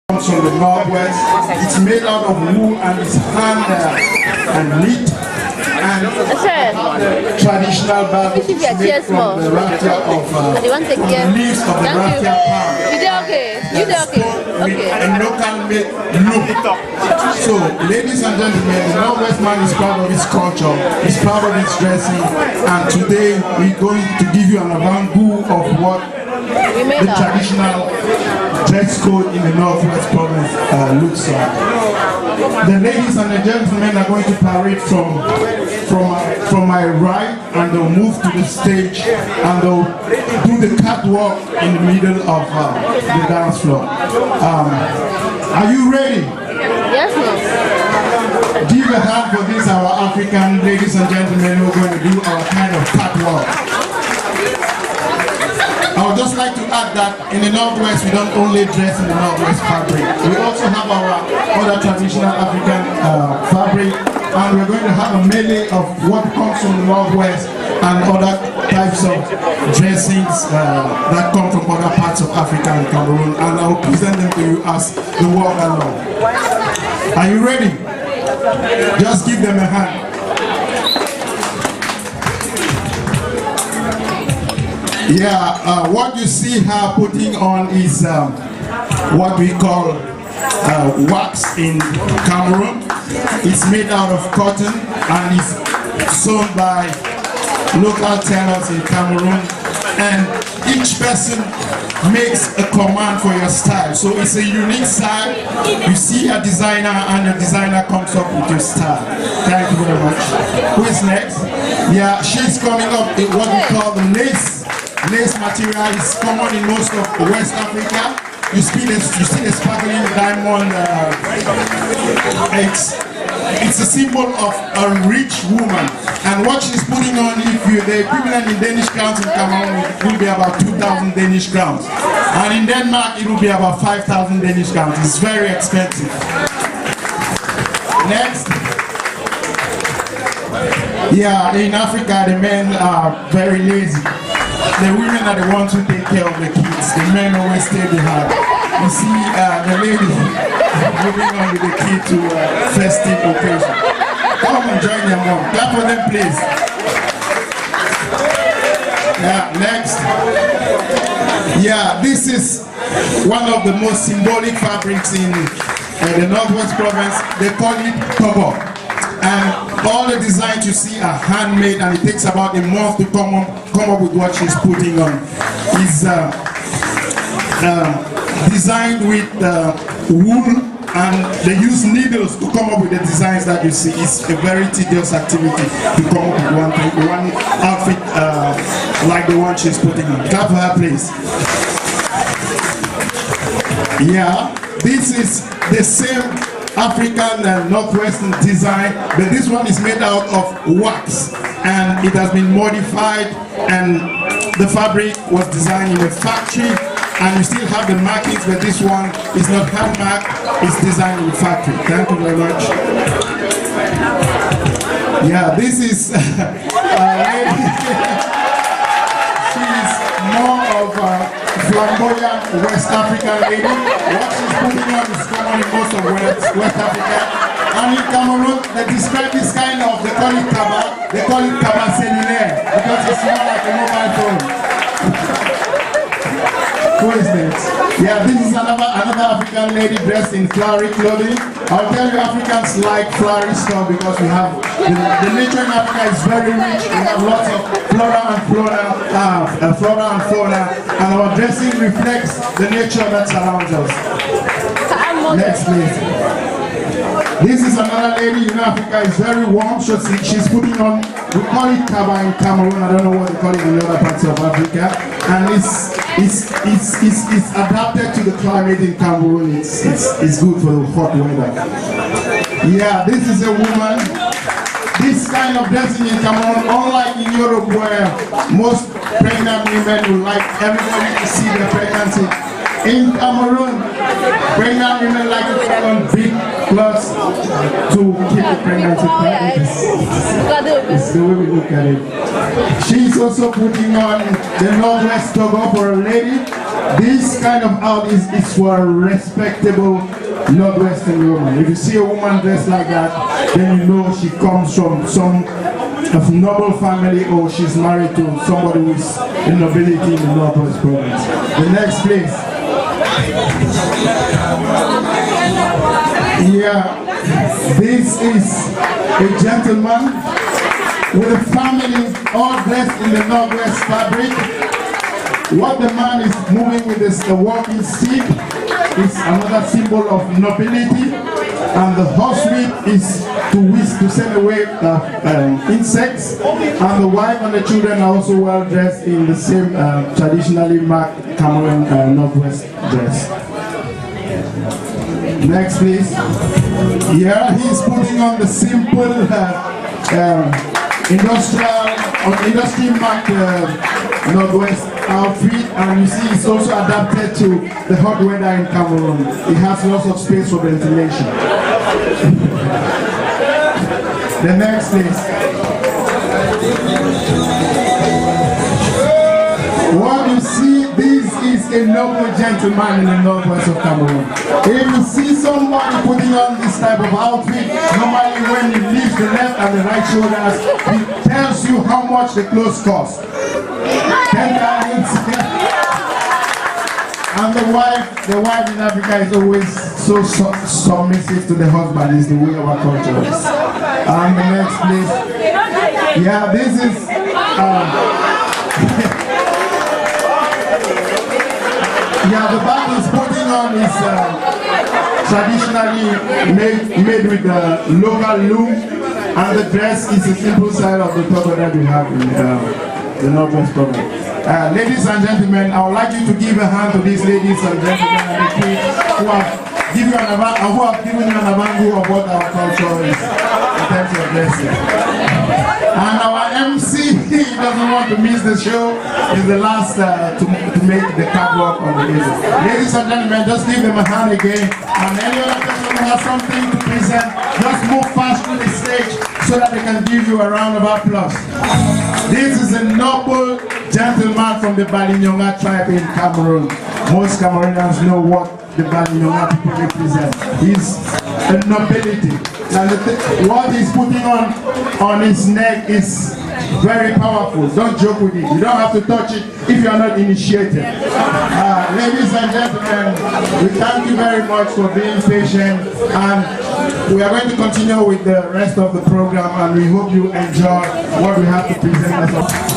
comes from the northwest. It's made out of wool and it's hand and knit. And the traditional bag is made from the raffia of leaves of the raffia palm. You did okay. You did okay. Okay. A local made look. So, ladies and gentlemen, the Northwest man is proud of his culture, he's proud of his dressing, and today we're going to give you an avant-goût of what the traditional dress code in the Northwest province looks like. The ladies and the gentlemen are going to parade from my right, and they'll move to the stage and they'll do the catwalk in the middle of the dance floor. Are you ready? Yes, ma'am. Give a hand for this, our African ladies and gentlemen who are going to do our kind of catwalk. I would just like to add that in the Northwest, we don't only dress in the Northwest fabric. We also have our other traditional African fabric, and we're going to have a melee of what comes from the Northwest and other types of dressings that come from other parts of Africa and Cameroon, and I'll present them to you as the walk along. Are you ready? Just give them a hand. Yeah, what you see her putting on is what we call wax in Cameroon. It's made out of cotton and is sewn by local tailors in Cameroon. And each person makes a command for your style. So it's a unique style. You see a designer and the designer comes up with your style. Thank you very much. Who is next? Yeah, she's coming up with what we call the lace. Lace material is common in most of West Africa. You see the sparkling diamond. It's a symbol of a rich woman. And what she's putting on, the equivalent in Danish crowns in Cameroon, it will be about 2,000 Danish crowns. And in Denmark, it will be about 5,000 Danish crowns. It's very expensive. Next. Yeah, in Africa, the men are very lazy. The women are the ones who take care of the kids. The men always stay behind. You see the lady moving on with the kid to a festive occasion. Come and join your mom. Clap for them, please. Yeah, next. Yeah, this is one of the most symbolic fabrics in the Northwest province. They call it tobo. And all the designs you see are handmade, and it takes about a month to come up with what she's putting on. It's designed with wool, and they use needles to come up with the designs that you see. It's a very tedious activity to come up with one outfit like the one she's putting on. Clap for her, please. Yeah, this is the same African and Northwestern design, but this one is made out of wax and it has been modified, and the fabric was designed in a factory, and you still have the markings, but this one is not hand marked, it's designed in a factory. Thank you very much. Yeah, this is she's more of a flamboyant West African lady. What she's putting on is common in most of West Africa. And in Cameroon, they describe this kind of, they call it kaba, they call it kaba cellulaire, because it's more like a mobile phone. Who is next? Yeah, this is another African lady dressed in flowery clothing. I'll tell you, Africans like flowery stuff because we have, the nature in Africa is very rich. We have lots of flora and fauna, and our dressing reflects the nature that surrounds us. Next, please. This is another lady in Africa. It's very warm. So she's putting on, we call it kaba in Cameroon. I don't know what they call it in other parts of Africa. And it's adapted to the climate in Cameroon. It's good for the hot weather. Yeah, this is a woman. This kind of dressing in Cameroon, unlike in Europe where most pregnant women would like everybody to see their pregnancy. In Cameroon, pregnant women like to put on big clothes to keep the pregnancy private. It's the way we look at it. She's also putting on the Northwest togo for a lady. This kind of out is for a respectable Northwestern woman. If you see a woman dressed like that, then you know she comes from some of noble family or she's married to somebody who is in nobility in the Northwest province. The next place. Yeah, this is a gentleman with a family all dressed in the Northwest fabric. What the man is moving with is a walking stick. It's another symbol of nobility, and the horse whip is to send away insects. And the wife and the children are also well dressed in the same traditionally marked Cameroon Northwest dress. Next, please. Here he's putting on the simple industry marked Northwest outfit, and you see it's also adapted to the hot weather in Cameroon. It has lots of space for ventilation. The next please. What you see, this is a noble gentleman in the Northwest of Cameroon. If you see somebody putting on this type of outfit, normally when he leaves the left and the right shoulders, he tells you how much the clothes cost. 10,000. And the wife in Africa is always so submissive to the husband, is the way our culture is. And the next place, yeah, this is yeah, the bag he's putting on is traditionally made with the local loom, and the dress is a simple style of the turban that we have in the Northwest province. Ladies and gentlemen, I would like you to give a hand to these ladies and gentlemen and the kids who have given you an avangu of what our culture is in terms of dressing. And our MC doesn't want to miss the show, is the last to make the catwalk on the music. Ladies and gentlemen, just give them a hand again. And any other person who has something to present, just move fast to the stage so that they can give you a round of applause. This is a noble gentleman from the Balinyonga tribe in Cameroon. Most Cameroonians know what the Balinyonga people represent. He's a nobility. And what he's putting on his neck is very powerful. Don't joke with it. You don't have to touch it if you are not initiated. Ladies and gentlemen, we thank you very much for being patient, and we are going to continue with the rest of the program, and we hope you enjoy what we have to present as well.